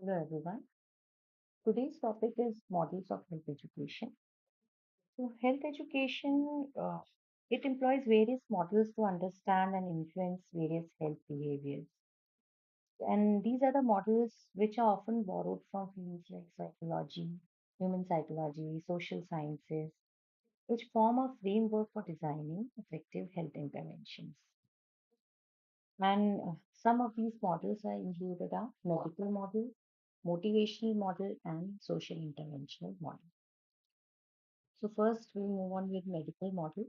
Hello everyone. Today's topic is models of health education. So health education, it employs various models to understand and influence various health behaviors. And these are the models which are often borrowed from fields like psychology, human psychology, social sciences, which form a framework for designing effective health interventions. And some of these models are included are medical model, motivational model, and social interventional model. So first we'll move on with medical model.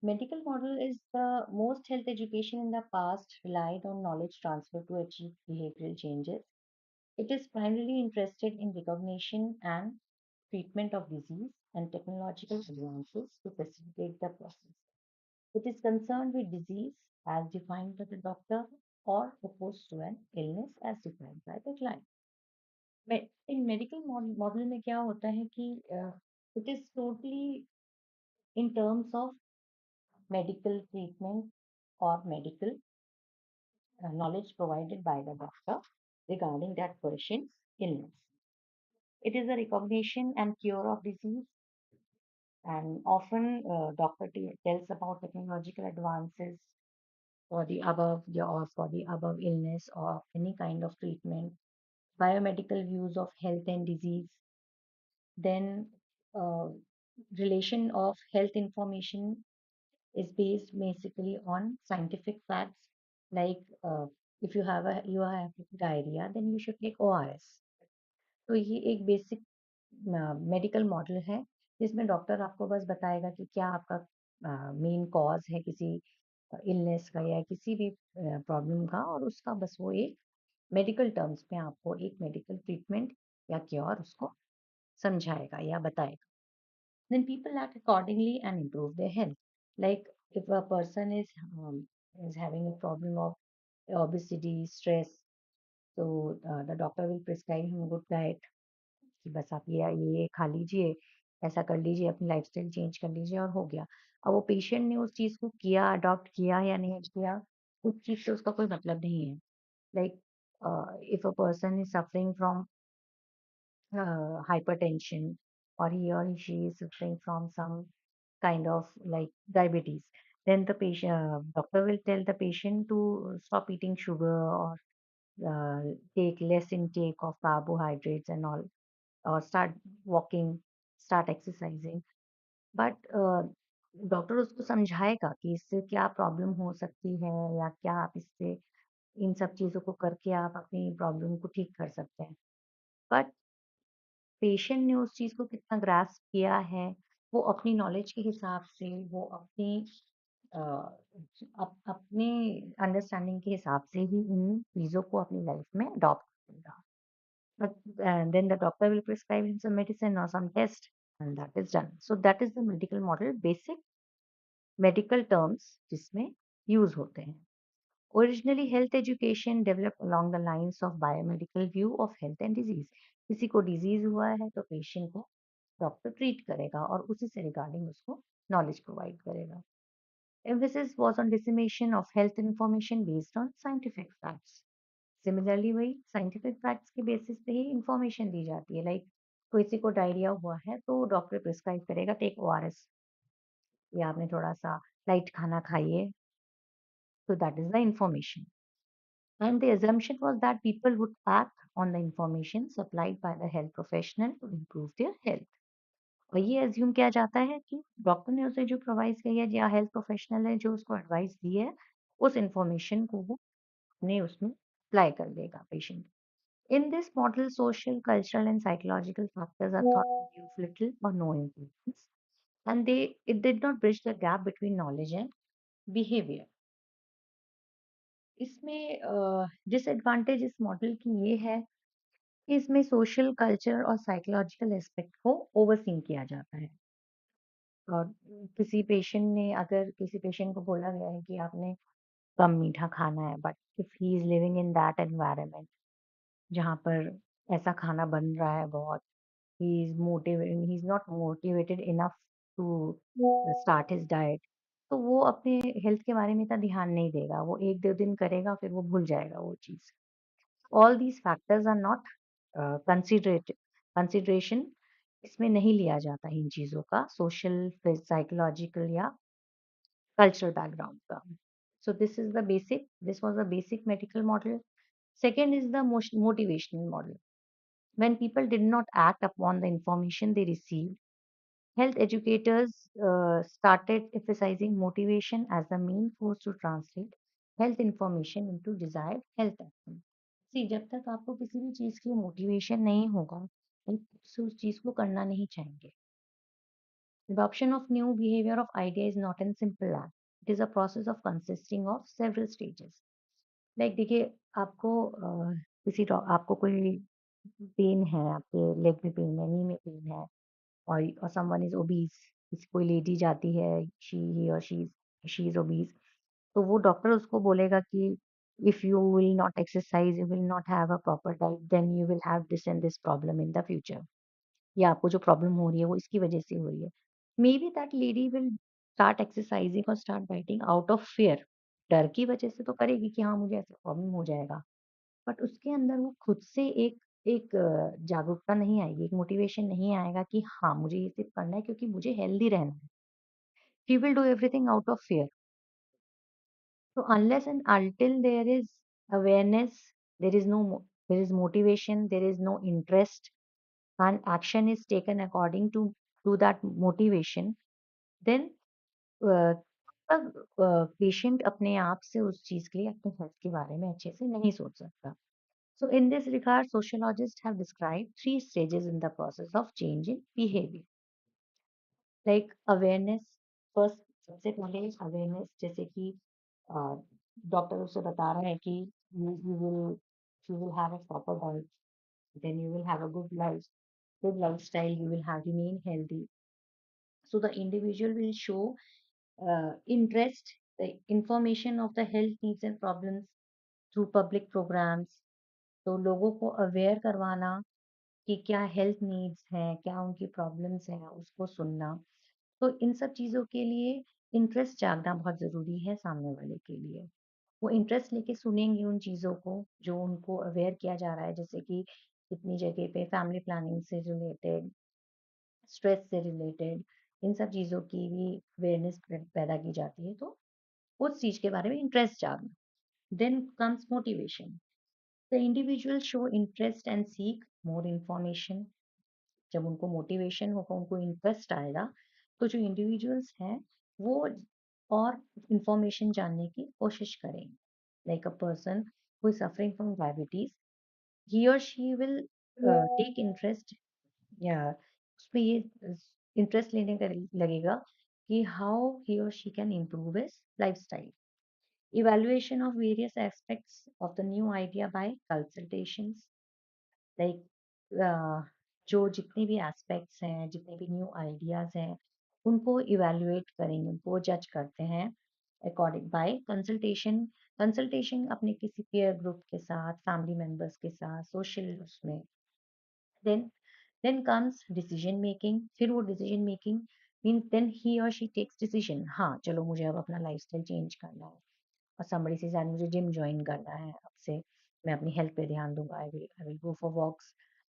Medical model is the most health education in the past relied on knowledge transfer to achieve behavioral changes. It is primarily interested in recognition and treatment of disease and technological advances to facilitate the process. It is concerned with disease as defined by the doctor or opposed to an illness as defined by the client. In medical model में क्या होता है कि it is totally in terms of medical treatment or medical knowledge provided by the doctor regarding that patient's illness. It is a recognition and cure of disease, and often doctor tells about technological advances for the above illness or any kind of treatment, biomedical views of health and disease, then uh, relation of health information is based basically on scientific facts like if you have diarrhea then you should take ORS. तो ये एक basic medical model है जिसमें doctor आपको बस बताएगा कि क्या आपका मेन कॉज है किसी इलनेस का या किसी भी प्रॉब्लम का और उसका बस वो एक मेडिकल टर्म्स में आपको एक मेडिकल ट्रीटमेंट या क्योर उसको समझाएगा या बताएगा. Then people act accordingly and improve their health. Like if a person is having a problem of obesity, stress, so the doctor will prescribe him a good diet. कि बस आप ये खा लीजिए, ऐसा कर लीजिए, अपनी लाइफस्टाइल चेंज कर लीजिए और हो गया. अब वो पेशेंट ने उस चीज को किया, अडॉप्ट किया या नहीं किया, उस चीज से उसका कोई मतलब नहीं है. Like if a person is suffering from hypertension or he or she is suffering from some kind of like diabetes, then the patient doctor will tell the patient to stop eating sugar or take less intake of carbohydrates and all, or start walking, start exercising. But doctor उसको समझाएगा कि इससे क्या problem हो सकती है या क्या आप इससे इन सब चीजों को करके आप अपनी प्रॉब्लम को ठीक कर सकते हैं. बट पेशेंट ने उस चीज को कितना ग्रास्प किया है, वो अपनी नॉलेज के हिसाब से, वो अपनी अ, अपने अंडरस्टैंडिंग के हिसाब से ही इन चीजों को अपनी लाइफ में अडॉप्ट करेगा. But then the doctor will prescribe him some medicine or some test, and that is done. So that is the medical model, basic medical terms जिसमें use होते हैं. Originally, health education developed along the lines of biomedical view of health and disease. किसी को disease हुआ है तो patient को doctor treat करेगा और उसी से रिगार्डिंग उसको नॉलेज प्रोवाइड करेगा. Emphasis was on dissemination of health information based on scientific facts. Similarly वही साइंटिफिक फैक्ट्स के बेसिस पे ही इंफॉर्मेशन दी जाती है. लाइक किसी को डायरिया हुआ है तो डॉक्टर प्रिस्क्राइब करेगा टेक ORS या आपने थोड़ा सा लाइट खाना खाइए. So that is the information. And the assumption was that people would act on the information supplied by the health professional to improve their health. और ये एज्यूम किया जाता है कि डॉक्टर ने उसे जो प्रोवाइड किया है या हेल्थ प्रोफेशनल ने जो उसको एडवाइस दी है उस इंफॉर्मेशन को वो अपने उसमें अप्लाई कर देगा patient. In this model, social, cultural, and psychological factors are thought to be of little or no importance, and it did not bridge the gap between knowledge and behavior. इसमें disadvantage इस model की ये है कि इसमें social, culture और psychological aspect को overseen किया जाता है. और किसी पेशेंट को बोला गया है कि आपने कम मीठा खाना है, but if he is living in that environment जहाँ पर ऐसा खाना बन रहा है बहुत, he is not motivated enough to start his diet, तो वो अपने हेल्थ के बारे में इतना ध्यान नहीं देगा. वो 1-2 दिन करेगा फिर वो भूल जाएगा वो चीज़. All these factors are not consideration इसमें नहीं लिया जाता इन चीज़ों का सोशल, साइकोलॉजिकल या कल्चरल बैकग्राउंड का. So this was the basic medical model. Second is the motivational model. When people did not act upon the information they received, health educators started emphasizing motivation as the main force to translate health information into desired health action. See, जब तक आपको किसी भी चीज़ के लिए motivation नहीं होगा, आप उस चीज़ को करना नहीं चाहेंगे. Adoption of new behavior of idea is not a simple act. It is a process of consisting of several stages. Like देखिए आपको आपको कोई पेन है, आपके लेग में पेन है, नी में पेन है और समवन इज ओबीज, किसी कोई लेडी जाती है, शी इज ओबीज, तो वो डॉक्टर उसको बोलेगा कि if you will not exercise, you will not have a proper diet, then you will have this and this problem in the future. या आपको जो प्रॉब्लम हो रही है वो इसकी वजह से हो रही है. Maybe that lady will start exercising और start dieting out of fear. डर की वजह से तो करेगी कि हाँ मुझे ऐसा प्रॉब्लम हो जाएगा, बट उसके अंदर वो खुद से एक एक जागरूकता नहीं आएगी, एक मोटिवेशन नहीं आएगा कि हाँ मुझे ये सिर्फ करना है क्योंकि मुझे हेल्दी रहना है. She will do everything out of fear. So unless and until there is awareness, there is there is motivation, there is no interest, and action is taken according to that motivation, then uh, patient अपने आप से उस चीज के लिए अपने health के बारे में अच्छे से नहीं सोच सकता. So in this regard, sociologists have described three stages in the process of change in behavior. Like awareness, first सबसे पहले अवेयरनेस, जैसे कि डॉक्टर उसे बता रहा है कि you will have a proper diet, then you will have a good lifestyle, you will have remain healthy. So the individual will show interest, the information of the health needs and problems through public programs. तो लोगों को aware करवाना कि क्या health needs हैं, क्या उनकी problems हैं, उसको सुनना. तो इन सब चीज़ों के लिए इंटरेस्ट जागना बहुत ज़रूरी है सामने वाले के लिए. वो इंटरेस्ट लेके सुनेंगे उन चीज़ों को जो उनको अवेयर किया जा रहा है, जैसे कि कितनी जगह पे फैमिली प्लानिंग से रिलेटेड, स्ट्रेस से रिलेटेड, इन सब चीज़ों की भी अवेयरनेस पैदा की जाती है. तो उस चीज़ के बारे में इंटरेस्ट जागना. Then comes motivation. The individual show interest and seek more information. जब उनको मोटिवेशन होगा, उनको इंटरेस्ट आएगा, तो जो इंडिविजुअल्स हैं वो और इंफॉर्मेशन जानने की कोशिश करेंगे. Like a person who is suffering from diabetes, he और शी विल टेक इंटरेस्ट, या उसमें ये इंटरेस्ट लेने का लगेगा कि हाउ ही और she can improve his lifestyle. Evaluation of various aspects of the new idea by consultations. Like जो जितने भी एस्पेक्ट्स हैं, जितने भी न्यू आइडियाज हैं, उनको इवेल्युएट करेंगे, उनको जज करते हैं अकॉर्डिंग बाय कंसल्टेशन. कंसल्टेशन अपने किसी पीयर ग्रुप के साथ, फैमिली मेंबर्स के साथ, सोशल उसमें. Then then comes decision making. फिर वो decision making means then he और शी टेक्स डिसीजन. हाँ चलो मुझे अब अपना लाइफस्टाइल चेंज करना है, और somebody says यार मुझे जिम ज्वाइन करना है, अब से मैं अपनी हेल्थ पे ध्यान दूंगा, I will go for walks.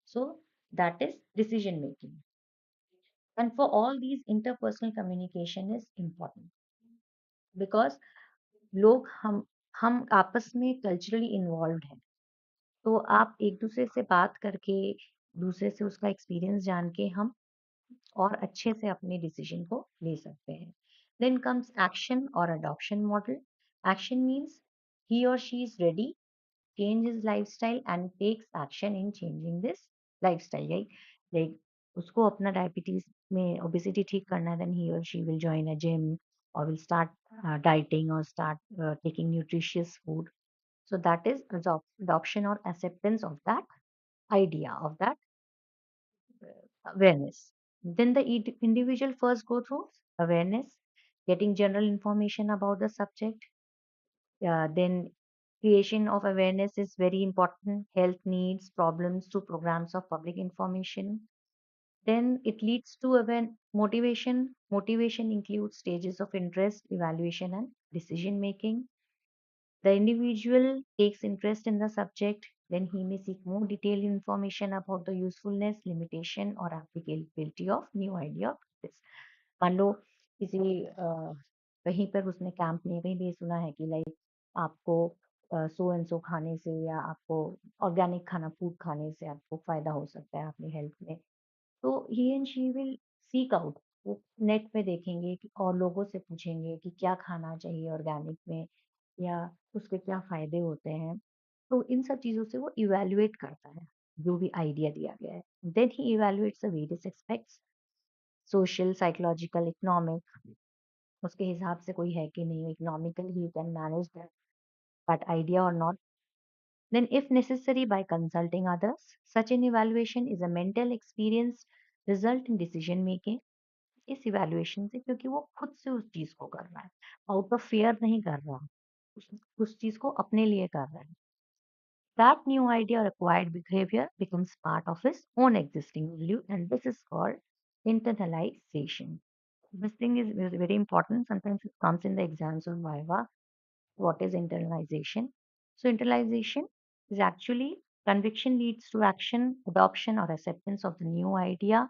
So that is decision making. And for all these interpersonal communication is important, because लोग हम आपस में कल्चरली इन्वॉल्व हैं. तो आप एक दूसरे से बात करके, दूसरे से उसका एक्सपीरियंस जान के हम और अच्छे से अपने डिसीजन को ले सकते हैं. देन कम्स एक्शन और adoption model. Action means he or she is ready change his lifestyle and takes action in changing this lifestyle. Like उसको अपना डायबिटीज में ओबेसिटी ठीक करना है, then he or she will join a gym or will start dieting or start taking nutritious food. So that is adoption or acceptance of that idea, of that awareness. Then the individual first go through awareness, getting general information about the subject. Then creation of awareness is very important. Health needs, problems to programs of public information. Then it leads to motivation. Motivation includes stages of interest, evaluation, and decision making. The individual takes interest in the subject, Then he may seek more detailed information about the usefulness, limitation or applicability of new idea of this. मान लो किसी कहीं पर उसने camp में कहीं भी सुना है कि लाइक आपको सो एंड सो खाने से या आपको ऑर्गेनिक खाना फूड खाने से आपको फायदा हो सकता है अपनी हेल्थ में, तो he and she will seek out, वो नेट पे देखेंगे कि और लोगों से पूछेंगे कि क्या खाना चाहिए ऑर्गेनिक में या उसके क्या फायदे होते हैं। तो इन सब चीज़ों से वो इवैल्यूएट करता है जो भी आइडिया दिया गया है। Then he evaluates the various aspects, social, psychological, economic, उसके हिसाब से कोई है कि नहीं, economically he can manage that idea और not. Then, if necessary, by consulting others. Such an evaluation is a mental experience result in decision making. इस evaluation से, क्योंकि वो खुद से उस चीज को कर रहा है, आउट ऑफ फेयर नहीं कर रहा, उस चीज को अपने लिए कर रहा है। That new idea or acquired behavior becomes part of his own existing value, and this is called internalization. This thing is very important. Sometimes it comes in the exams of Viva. What is internalization? So, internalization is actually conviction leads to action, adoption, or acceptance of the new idea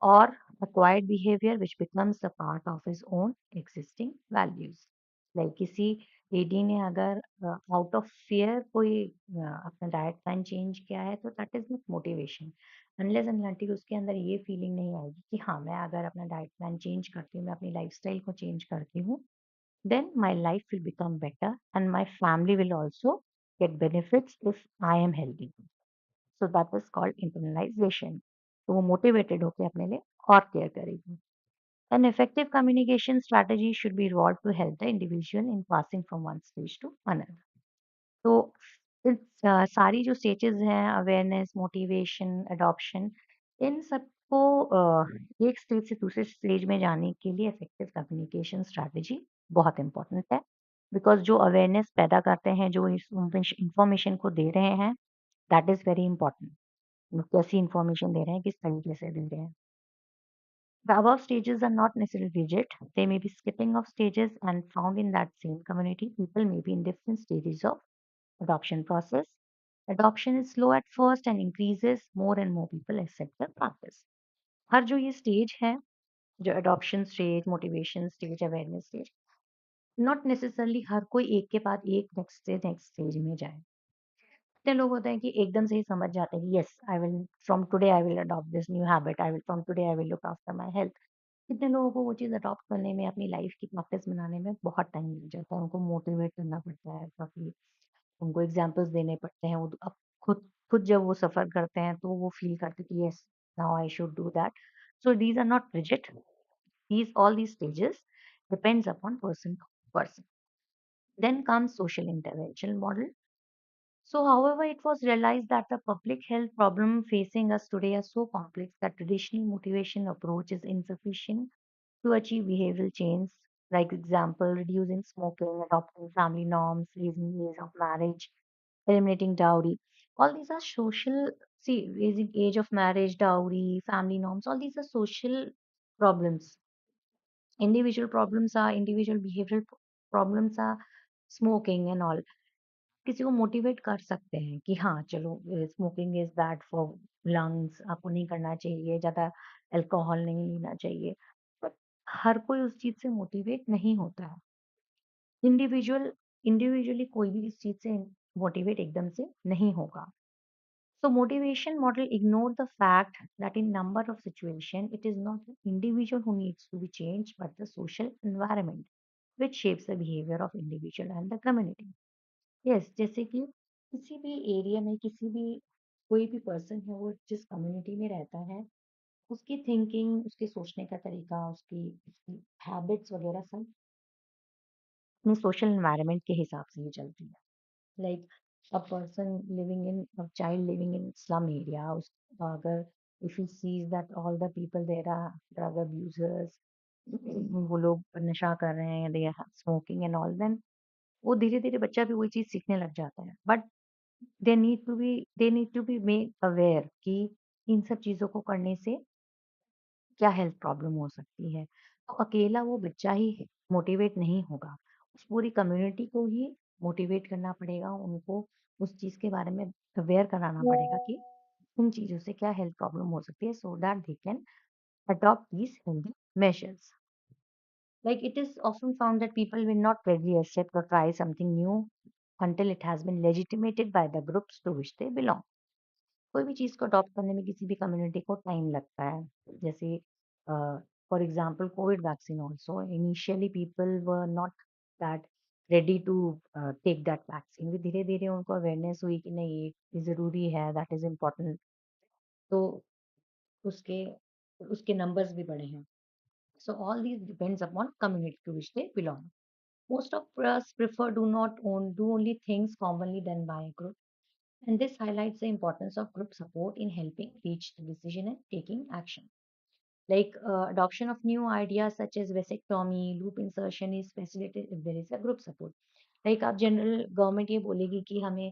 or acquired behavior which becomes a part of his own existing values. Like किसी lady ने अगर out of fear कोई अपना diet plan change किया है, तो that is not motivation unless and until उसके अंदर ये फीलिंग नहीं आएगी कि हाँ, मैं अगर अपना डाइट प्लान चेंज करती हूँ, मैं अपनी लाइफस्टाइल को चेंज करती हूँ, then my life will become better and my family will also get benefits if I am healthy. So that is called internalization. तो वो मोटिवेटेड होकर अपने लिए और केयर करेगी. An effective communication strategy should be evolved to help the individual in passing from one stage to another. तो सारी जो स्टेजेस हैं, अवेयरनेस, मोटिवेशन, अडॉप्शन, इन सबको एक स्टेज से दूसरे स्टेज में जाने के लिए इफेक्टिव कम्युनिकेशन स्ट्रैटेजी बहुत इंपॉर्टेंट है। बिकॉज जो अवेयरनेस पैदा करते हैं, जो इस इंफॉर्मेशन को दे रहे हैं, दैट इज वेरी इंपॉर्टेंट। कैसी इंफॉर्मेशन दे रहे हैं, किस तरीके से दे रहे हैं। The above stages are not necessarily rigid. They may be skipping of stages and found in that same community. People may be in different stages of adoption process. Adoption is slow at first and increases more and more people accept the practice. हर जो ये stage है, जो adoption stage, motivation stage, awareness stage, not necessarily हर कोई एक के बाद एक नेक्स्ट स्टेज में जाए। कितने लोग होते हैं कि एकदम से ही समझ जाते हैं कि yes, I will from today I will adopt this new habit, I will from today I will look after my health. कितने लोगों को वो चीज़ अडॉप्ट करने में, अपनी लाइफ की प्रैक्टिस बनाने में बहुत टाइम लग जाता है, उनको मोटिवेट करना पड़ता है काफ़ी, उनको एग्ज़ाम्पल्स देने पड़ते हैं, वो अब खुद खुद जब वो सफ़र करते हैं, तो वो फ़ील करते हैं कि yes, now I should do that. So these are not rigid, these all these stages depends upon person to person. Then comes social intervention model. So, however, it was realized that the public health problem facing us today are so complex that traditional motivation approach is insufficient to achieve behavioral change, like example, reducing smoking, adopting family norms, raising the age of marriage, eliminating dowry. All these are social, see, raising age of marriage, dowry, family norms, all these are social problems. Individual problems are individual behavioral problems are smoking and all. किसी को motivate कर सकते हैं कि हाँ, चलो smoking is bad for lungs, आपको नहीं करना चाहिए, ज़्यादा अल्कोहल नहीं लेना चाहिए। बट हर कोई उस चीज़ से मोटिवेट नहीं होता है। इंडिविजुअली कोई भी इस चीज़ से मोटिवेट एकदम से नहीं होगा। So motivation model ignore the fact that in number of situation it is not the individual who needs to be changed but the social environment which shapes the behavior of individual and the community. Yes, जैसे कि किसी भी area में किसी भी कोई भी person है, वो जिस कम्युनिटी में रहता है, उसकी थिंकिंग, उसके सोचने का तरीका, उसकी उसकी हैबिट्स वगैरह सब अपने सोशल एनवायरनमेंट के हिसाब से ही चलती है। Like a person living in a child living in slum area, उस अगर if he sees that all the people there are drug abusers, वो लोग नशा कर रहे हैं, they are smoking and all, then वो धीरे-धीरे बच्चा भी वही चीज़ सीखने लग जाता है। But they need to be made aware कि इन सब चीज़ों को करने से क्या हेल्थ प्रॉब्लम हो सकती है। तो अकेला वो बच्चा ही मोटिवेट नहीं होगा, उस पूरी कम्युनिटी को ही मोटिवेट करना पड़ेगा, उनको उस चीज़ के बारे में अवेयर कराना पड़ेगा कि इन चीज़ों से क्या हेल्थ प्रॉब्लम हो सकती है, so that they can adopt these healthy measures. Like it is often found that people will not readily accept or try something new until it has been legitimated by the groups to which they belong. कोई भी चीज़ को adopt करने में किसी भी community को time लगता है। जैसे for example covid vaccine also initially people were not that ready to take that vaccine. फिर धीरे-धीरे उनको अवेयरनेस हुई कि नहीं ये ज़रूरी है, दैट इज़ इम्पोर्टेंट। तो उसके उसके नंबर्स भी बढ़े हैं। So all these depends upon community to which they belong. Most of us prefer do only things commonly done by a group, and this highlights the importance of group support in helping reach the decision and taking action. Like adoption of new ideas such as vasectomy, loop insertion is facilitated if there is a group support. Like आप general government ये बोलेगी कि हमें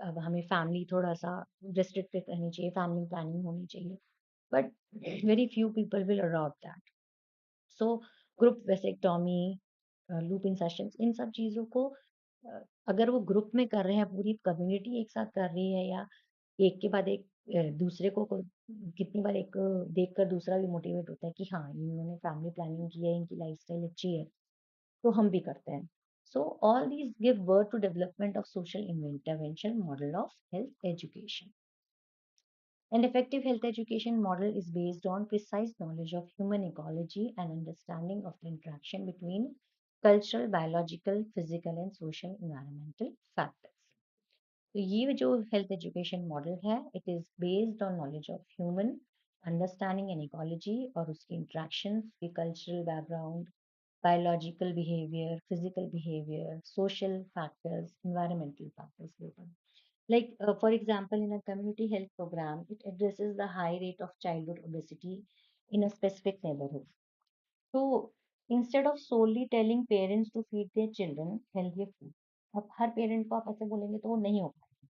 अब हमें family थोड़ा सा restricted करनी चाहिए, फैमिली प्लानिंग होनी चाहिए, but very few people will adopt that. So group vasectomy, loop insertions, इन सब चीज़ों को अगर वो ग्रुप में कर रहे हैं, पूरी कम्युनिटी एक साथ कर रही है, या एक के बाद एक दूसरे को कितनी बार एक देखकर दूसरा भी मोटिवेट होता है कि हाँ, इन्होंने फैमिली प्लानिंग की है, इनकी लाइफ़स्टाइल अच्छी है, तो हम भी करते हैं। So all these give birth to development of social intervention model of health education. An effective health education model is based on precise knowledge of human ecology and understanding of the interaction between cultural, biological, physical and social environmental factors. तो ये जो health education model है, it is based on knowledge of human understanding and ecology और उसकी interaction की cultural background, biological behavior, physical behavior, social factors, environmental factors के ऊपर. Like, for example, in a community health program, it addresses the high rate of childhood obesity in a specific neighborhood. So, instead of solely telling parents to feed their children healthier food, अब हर parent को आप ऐसे बोलेंगे तो वो नहीं हो पाएगा.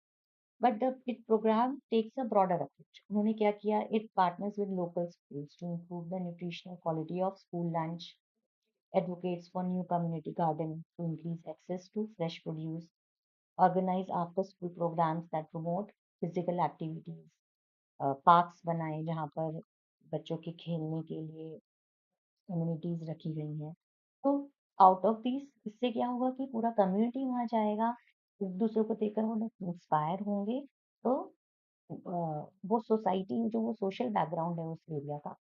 But the it program takes a broader approach. उन्होंने क्या किया, it partners with local schools to improve the nutritional quality of school lunch, advocates for new community garden to increase access to fresh produce, organize after-school programs that promote physical activities, parks बनाए जहाँ पर बच्चों के खेलने के लिए communities रखी गई हैं. तो आउट ऑफ दिस इससे क्या होगा कि पूरा कम्युनिटी वहाँ जाएगा, एक दूसरे को देखकर वो लोग इंस्पायर होंगे. तो वो सोसाइटी जो वो सोशल बैकग्राउंड है उस एरिया का,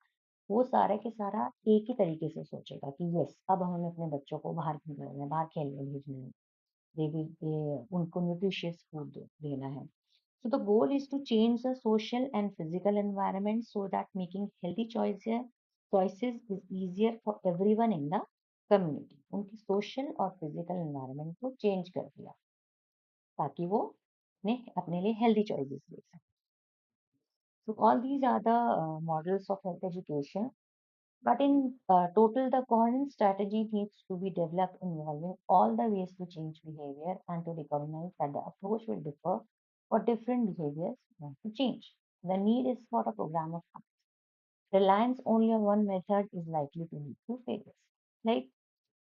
वो सारा के सारा एक ही तरीके से सोचेगा कि यस अब हमें अपने बच्चों को बाहर भेजना है, बाहर खेलने भेजना है, उनको न्यूट्रिशियस फूड देना है. So the goal is to change the social and physical environment so that making healthy choices is easier for everyone in the community. उनकी social और physical environment को change कर दिया ताकि वो अपने लिए healthy choices ले सकें. So all these are the models of health education. But in total, the coherent strategy needs to be developed involving all the ways to change behavior and to recognize that the approach will differ for different behaviors want to change. The need is for a program of habits. Reliance only on one method is likely to lead to failures. Like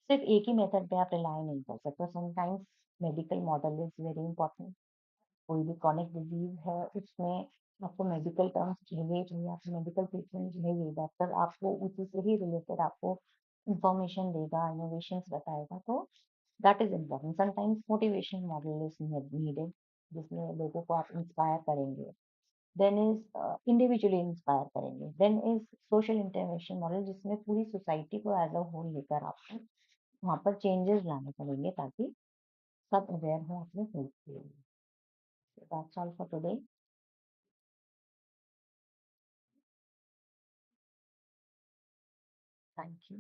सिर्फ एक ही method पे आप rely नहीं कर सकते. Sometimes medical model is very important. कोई भी chronic disease है उसमें आपको मेडिकल टर्म्स चाहिए, आपको मेडिकल ट्रीटमेंट चाहिए, डॉक्टर आपको उसी से ही रिलेटेड आपको इंफॉर्मेशन देगा, इनोवेशंस बताएगा. तो that is important. Sometimes motivation model is needed जिसमें लोगों को आप इंस्पायर करेंगे. देन इज इंडिविजुअली इंस्पायर करेंगे. Then is social intervention model जिसमें पूरी सोसाइटी को एज अ होल लेकर आपको वहाँ पर चेंजेस लाने पड़ेंगे ताकि सब अवेयर हो अपने हेल्थ के लिए. So that's all for today. Thank you.